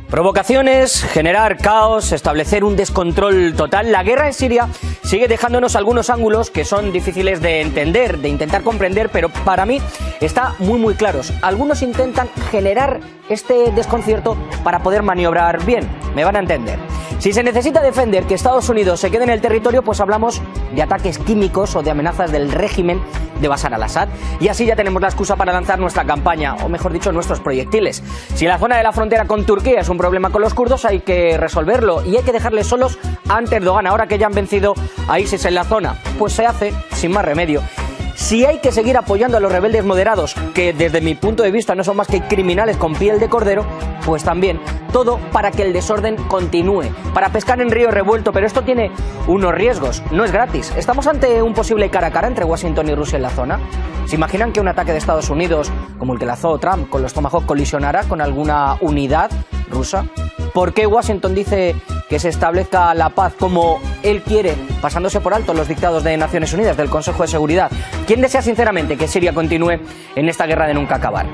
Provocaciones, generar caos, establecer un descontrol total. La guerra en Siria sigue dejándonos algunos ángulos que son difíciles de entender, de intentar comprender, pero para mí está muy claros. Algunos intentan generar este desconcierto para poder maniobrar bien, me van a entender. Si se necesita defender que Estados Unidos se quede en el territorio, pues hablamos de ataques químicos o de amenazas del régimen de Bashar al-Assad. Y así ya tenemos la excusa para lanzar nuestra campaña, o mejor dicho, nuestros proyectiles. Si la zona de la frontera con Turquía es un problema con los kurdos, hay que resolverlo y hay que dejarles solos ante Erdogan, ahora que ya han vencido a ISIS en la zona. Pues se hace sin más remedio. Si hay que seguir apoyando a los rebeldes moderados, que desde mi punto de vista no son más que criminales con piel de cordero, pues también. Todo para que el desorden continúe, para pescar en río revuelto, pero esto tiene unos riesgos, no es gratis. ¿Estamos ante un posible cara a cara entre Washington y Rusia en la zona? ¿Se imaginan que un ataque de Estados Unidos, como el que lanzó Trump con los Tomahawk, colisionara con alguna unidad rusa? ¿Por qué Washington dice que se establezca la paz como él quiere, pasándose por alto los dictados de Naciones Unidas, del Consejo de Seguridad? ¿Quién desea sinceramente que Siria continúe en esta guerra de nunca acabar?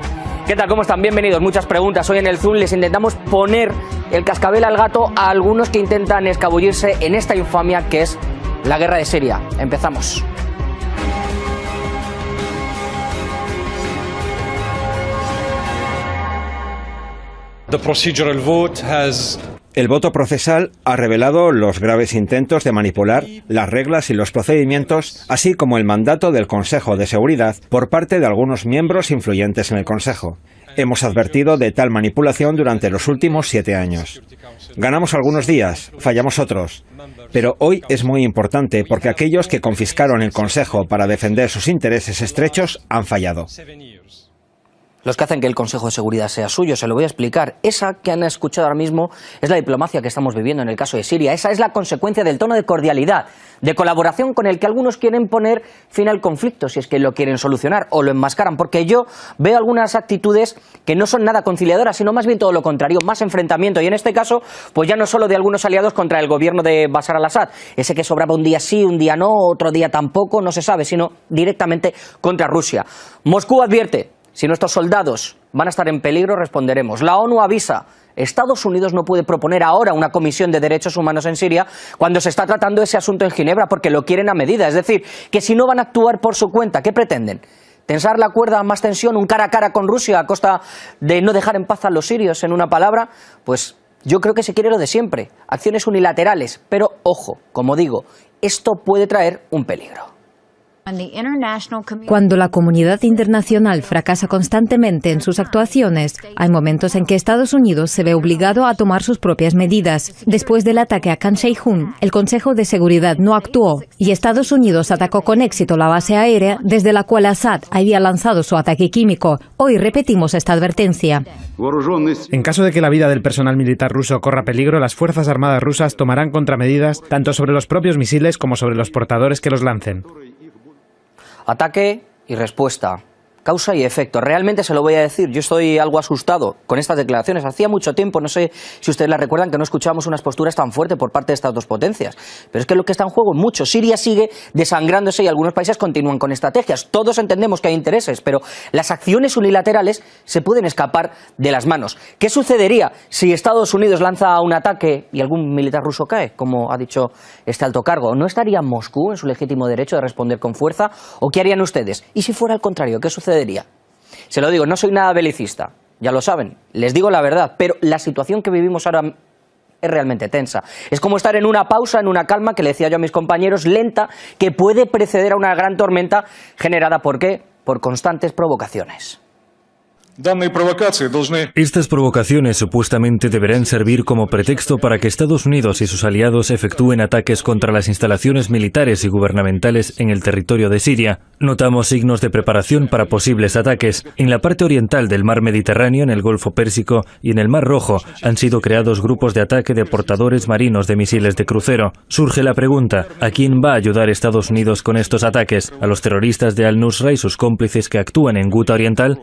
¿Qué tal? ¿Cómo están? Bienvenidos. Muchas preguntas. Hoy en el Zoom les intentamos poner el cascabel al gato a algunos que intentan escabullirse en esta infamia que es la guerra de Siria. Empezamos. El voto procesal ha revelado los graves intentos de manipular las reglas y los procedimientos, así como el mandato del Consejo de Seguridad por parte de algunos miembros influyentes en el Consejo. Hemos advertido de tal manipulación durante los últimos 7 años. Ganamos algunos días, fallamos otros. Pero hoy es muy importante porque aquellos que confiscaron el Consejo para defender sus intereses estrechos han fallado. Los que hacen que el Consejo de Seguridad sea suyo, se lo voy a explicar. Esa que han escuchado ahora mismo es la diplomacia que estamos viviendo en el caso de Siria. Esa es la consecuencia del tono de cordialidad, de colaboración con el que algunos quieren poner fin al conflicto, si es que lo quieren solucionar o lo enmascaran. Porque yo veo algunas actitudes que no son nada conciliadoras, sino más bien todo lo contrario, más enfrentamiento. Y en este caso, pues ya no solo de algunos aliados contra el gobierno de Bashar al-Assad, ese que sobraba un día sí, un día no, otro día tampoco, no se sabe, sino directamente contra Rusia. Moscú advierte: si nuestros soldados van a estar en peligro, responderemos. La ONU avisa: Estados Unidos no puede proponer ahora una comisión de derechos humanos en Siria cuando se está tratando ese asunto en Ginebra, porque lo quieren a medida. Es decir, que si no van a actuar por su cuenta, ¿qué pretenden? ¿Tensar la cuerda a más tensión, un cara a cara con Rusia a costa de no dejar en paz a los sirios, en una palabra? Pues yo creo que se quiere lo de siempre, acciones unilaterales. Pero ojo, como digo, esto puede traer un peligro. Cuando la comunidad internacional fracasa constantemente en sus actuaciones, hay momentos en que Estados Unidos se ve obligado a tomar sus propias medidas. Después del ataque a Khan Sheikhoun, el Consejo de Seguridad no actuó y Estados Unidos atacó con éxito la base aérea desde la cual Assad había lanzado su ataque químico. Hoy repetimos esta advertencia. En caso de que la vida del personal militar ruso corra peligro, las Fuerzas Armadas rusas tomarán contramedidas tanto sobre los propios misiles como sobre los portadores que los lancen. Ataque y respuesta, causa y efecto. Realmente se lo voy a decir, yo estoy algo asustado con estas declaraciones. Hacía mucho tiempo, no sé si ustedes la recuerdan, que no escuchábamos unas posturas tan fuertes por parte de estas dos potencias. Pero es que lo que está en juego es mucho. Siria sigue desangrándose y algunos países continúan con estrategias. Todos entendemos que hay intereses, pero las acciones unilaterales se pueden escapar de las manos. ¿Qué sucedería si Estados Unidos lanza un ataque y algún militar ruso cae, como ha dicho este alto cargo? ¿No estaría Moscú en su legítimo derecho de responder con fuerza? ¿O qué harían ustedes? Y si fuera al contrario, ¿qué sucedería? Se lo digo, no soy nada belicista, ya lo saben, les digo la verdad, pero la situación que vivimos ahora es realmente tensa. Es como estar en una pausa, en una calma, que le decía yo a mis compañeros, lenta, que puede preceder a una gran tormenta generada, ¿por qué? Por constantes provocaciones. Estas provocaciones supuestamente deberán servir como pretexto para que Estados Unidos y sus aliados efectúen ataques contra las instalaciones militares y gubernamentales en el territorio de Siria. Notamos signos de preparación para posibles ataques. En la parte oriental del mar Mediterráneo, en el Golfo Pérsico y en el Mar Rojo han sido creados grupos de ataque de portadores marinos de misiles de crucero. Surge la pregunta: ¿a quién va a ayudar Estados Unidos con estos ataques? ¿A los terroristas de Al-Nusra y sus cómplices que actúan en Ghouta Oriental?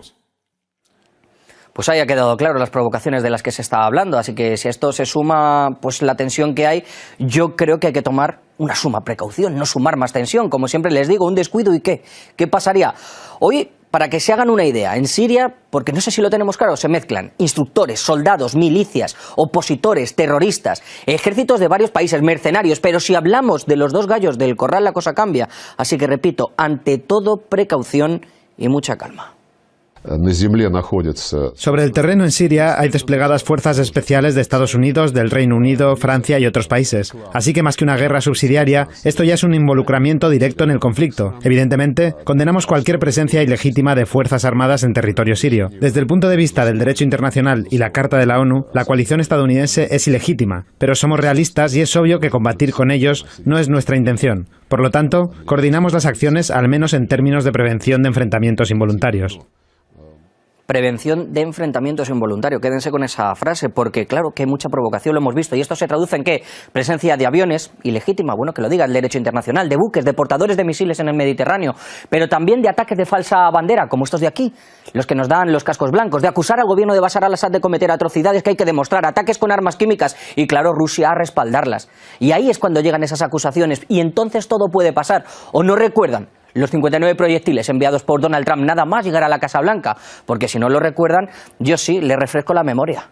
Pues haya quedado claro las provocaciones de las que se está hablando, así que si a esto se suma pues la tensión que hay, yo creo que hay que tomar una suma precaución, no sumar más tensión. Como siempre les digo, un descuido y ¿qué pasaría? Hoy Para que se hagan una idea, en Siria, porque no sé si lo tenemos claro, se mezclan instructores, soldados, milicias, opositores, terroristas, ejércitos de varios países, mercenarios, pero si hablamos de los dos gallos del corral la cosa cambia. Así que repito, ante todo precaución y mucha calma. Sobre el terreno en Siria hay desplegadas fuerzas especiales de Estados Unidos, del Reino Unido, Francia y otros países. Así que más que una guerra subsidiaria, esto ya es un involucramiento directo en el conflicto. Evidentemente, condenamos cualquier presencia ilegítima de fuerzas armadas en territorio sirio. Desde el punto de vista del derecho internacional y la Carta de la ONU, la coalición estadounidense es ilegítima, pero somos realistas y es obvio que combatir con ellos no es nuestra intención. Por lo tanto, coordinamos las acciones al menos en términos de prevención de enfrentamientos involuntarios. Prevención de enfrentamientos involuntarios. Quédense con esa frase, porque claro que hay mucha provocación, lo hemos visto, y esto se traduce en ¿qué? Presencia de aviones, ilegítima, bueno, que lo diga el derecho internacional, de buques, de portadores de misiles en el Mediterráneo, pero también de ataques de falsa bandera, como estos de aquí, los que nos dan los cascos blancos, de acusar al gobierno de Bashar al-Assad de cometer atrocidades que hay que demostrar, ataques con armas químicas, y claro, Rusia a respaldarlas. Y ahí es cuando llegan esas acusaciones, y entonces todo puede pasar. ¿O no recuerdan los 59 proyectiles enviados por Donald Trump nada más llegar a la Casa Blanca? Porque si no lo recuerdan, yo sí le refresco la memoria.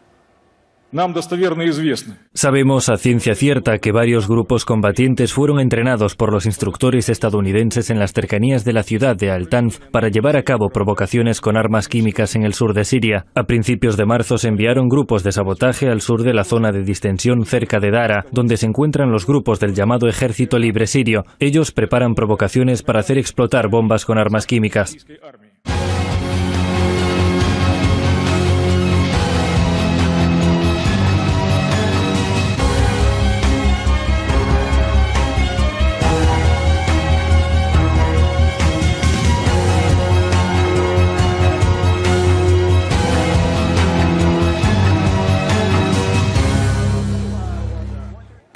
Sabemos a ciencia cierta que varios grupos combatientes fueron entrenados por los instructores estadounidenses en las cercanías de la ciudad de Al-Tanf para llevar a cabo provocaciones con armas químicas en el sur de Siria. A principios de marzo se enviaron grupos de sabotaje al sur de la zona de distensión cerca de Dara, donde se encuentran los grupos del llamado Ejército Libre Sirio. Ellos preparan provocaciones para hacer explotar bombas con armas químicas.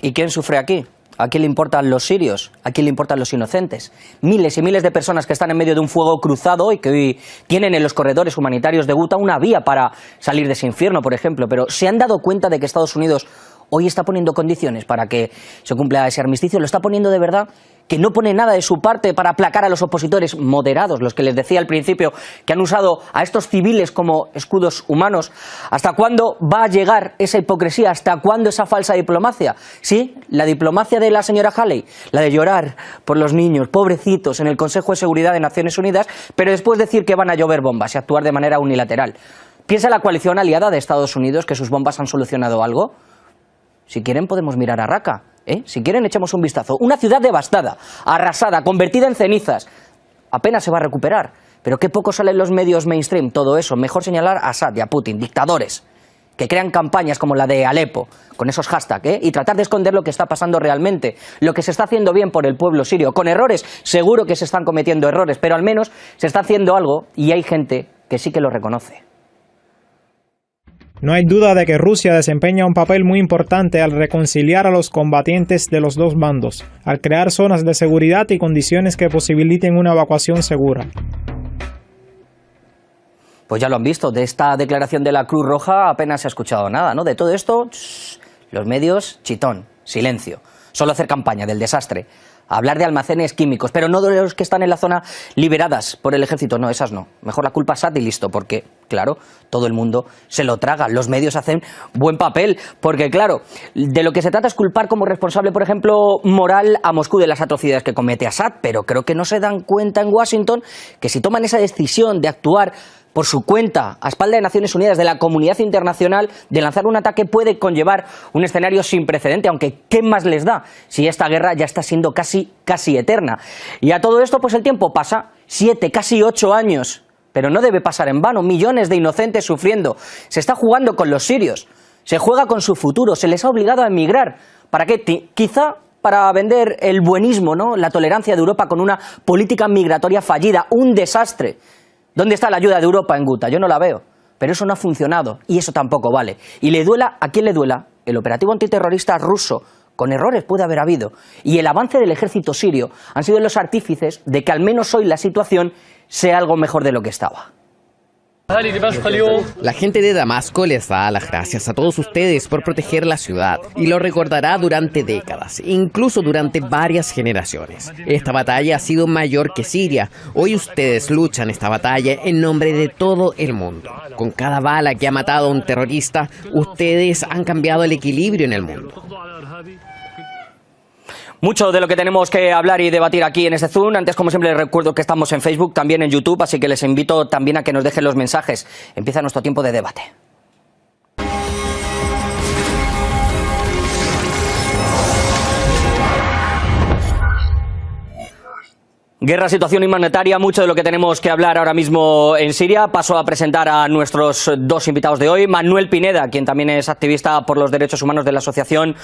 ¿Y quién sufre aquí? ¿A quién le importan los sirios? ¿A quién le importan los inocentes? Miles y miles de personas que están en medio de un fuego cruzado y que hoy tienen en los corredores humanitarios de Guta una vía para salir de ese infierno, por ejemplo, pero ¿se han dado cuenta de que Estados Unidos hoy está poniendo condiciones para que se cumpla ese armisticio? ¿Lo está poniendo de verdad? ¿Que no pone nada de su parte para aplacar a los opositores moderados, los que les decía al principio, que han usado a estos civiles como escudos humanos? ¿Hasta cuándo va a llegar esa hipocresía? ¿Hasta cuándo esa falsa diplomacia? Sí, la diplomacia de la señora Haley, la de llorar por los niños, pobrecitos, en el Consejo de Seguridad de Naciones Unidas, pero después decir que van a llover bombas y actuar de manera unilateral. ¿Piensa la coalición aliada de Estados Unidos que sus bombas han solucionado algo? Si quieren podemos mirar a Raqqa, Si quieren echamos un vistazo. Una ciudad devastada, arrasada, convertida en cenizas. Apenas se va a recuperar. Pero qué poco sale en los medios mainstream todo eso. Mejor señalar a Assad y a Putin, dictadores, que crean campañas como la de Alepo, con esos hashtags, y tratar de esconder lo que está pasando realmente, lo que se está haciendo bien por el pueblo sirio. Con errores, seguro que se están cometiendo errores, pero al menos se está haciendo algo y hay gente que sí que lo reconoce. No hay duda de que Rusia desempeña un papel muy importante al reconciliar a los combatientes de los dos bandos, al crear zonas de seguridad y condiciones que posibiliten una evacuación segura. Pues ya lo han visto, de esta declaración de la Cruz Roja apenas se ha escuchado nada, ¿no? De todo esto, los medios, chitón, silencio. Solo hacer campaña del desastre. Hablar de almacenes químicos, pero no de los que están en la zona liberadas por el ejército, no, esas no. Mejor la culpa a Assad y listo, porque, claro, todo el mundo se lo traga. Los medios hacen buen papel, porque, claro, de lo que se trata es culpar como responsable, por ejemplo, moral a Moscú de las atrocidades que comete Assad, pero creo que no se dan cuenta en Washington que si toman esa decisión de actuar por su cuenta, a espalda de Naciones Unidas, de la comunidad internacional, de lanzar un ataque puede conllevar un escenario sin precedente, aunque ¿qué más les da si esta guerra ya está siendo casi eterna? Y a todo esto, pues el tiempo pasa, 7, casi 8 años, pero no debe pasar en vano, millones de inocentes sufriendo. Se está jugando con los sirios, se juega con su futuro, se les ha obligado a emigrar. ¿Para qué? Quizá para vender el buenismo, ¿no? La tolerancia de Europa con una política migratoria fallida, un desastre. ¿Dónde está la ayuda de Europa en Guta? Yo no la veo, pero eso no ha funcionado y eso tampoco vale. Y le duela a quien le duela, el operativo antiterrorista ruso, con errores puede haber habido, y el avance del ejército sirio han sido los artífices de que al menos hoy la situación sea algo mejor de lo que estaba. La gente de Damasco les da las gracias a todos ustedes por proteger la ciudad y lo recordará durante décadas, incluso durante varias generaciones. Esta batalla ha sido mayor que Siria. Hoy ustedes luchan esta batalla en nombre de todo el mundo. Con cada bala que ha matado a un terrorista, ustedes han cambiado el equilibrio en el mundo. Mucho de lo que tenemos que hablar y debatir aquí en este Zoom. Antes, como siempre, les recuerdo que estamos en Facebook, también en YouTube, así que les invito también a que nos dejen los mensajes. Empieza nuestro tiempo de debate. Guerra, situación humanitaria, mucho de lo que tenemos que hablar ahora mismo en Siria. Paso a presentar a nuestros dos invitados de hoy. Manuel Pineda, quien también es activista por los derechos humanos de la asociación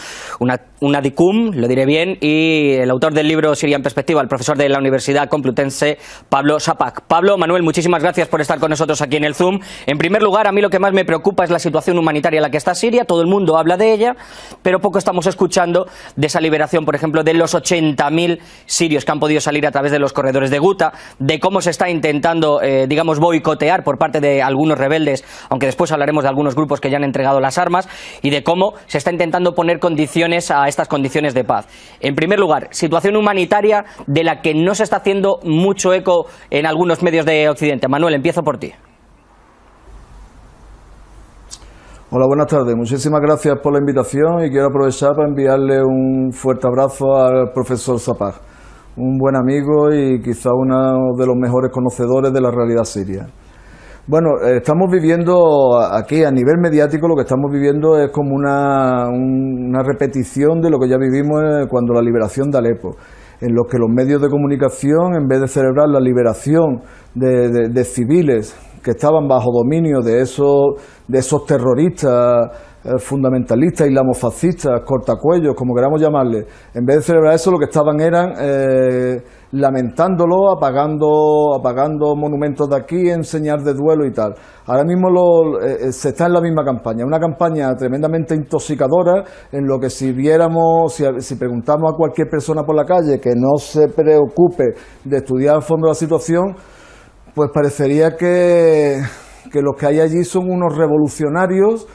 UNADICUM, lo diré bien, y el autor del libro Siria en perspectiva, el profesor de la Universidad Complutense, Pablo Šapak. Pablo, Manuel, muchísimas gracias por estar con nosotros aquí en el Zoom. En primer lugar, a mí lo que más me preocupa es la situación humanitaria en la que está Siria. Todo el mundo habla de ella, pero poco estamos escuchando de esa liberación, por ejemplo, de los 80.000 sirios que han podido salir a través de los corredores de Guta, de cómo se está intentando, digamos, boicotear por parte de algunos rebeldes, aunque después hablaremos de algunos grupos que ya han entregado las armas, y de cómo se está intentando poner condiciones a estas condiciones de paz. En primer lugar, situación humanitaria de la que no se está haciendo mucho eco en algunos medios de Occidente. Manuel, empiezo por ti. Hola, buenas tardes. Muchísimas gracias por la invitación y quiero aprovechar para enviarle un fuerte abrazo al profesor Šapak, un buen amigo y quizá uno de los mejores conocedores de la realidad siria. Bueno, estamos viviendo aquí a nivel mediático, lo que estamos viviendo es como una repetición de lo que ya vivimos cuando la liberación de Alepo, en los que los medios de comunicación, en vez de celebrar la liberación de civiles que estaban bajo dominio de esos terroristas fundamentalistas, islamofascistas, cortacuellos, como queramos llamarle, en vez de celebrar eso, lo que estaban eran lamentándolo, apagando monumentos de aquí, en señal de duelo y tal. Ahora mismo se está en la misma campaña, una campaña tremendamente intoxicadora, en lo que si preguntamos a cualquier persona por la calle que no se preocupe de estudiar a fondo la situación, pues parecería que los que hay allí son unos revolucionarios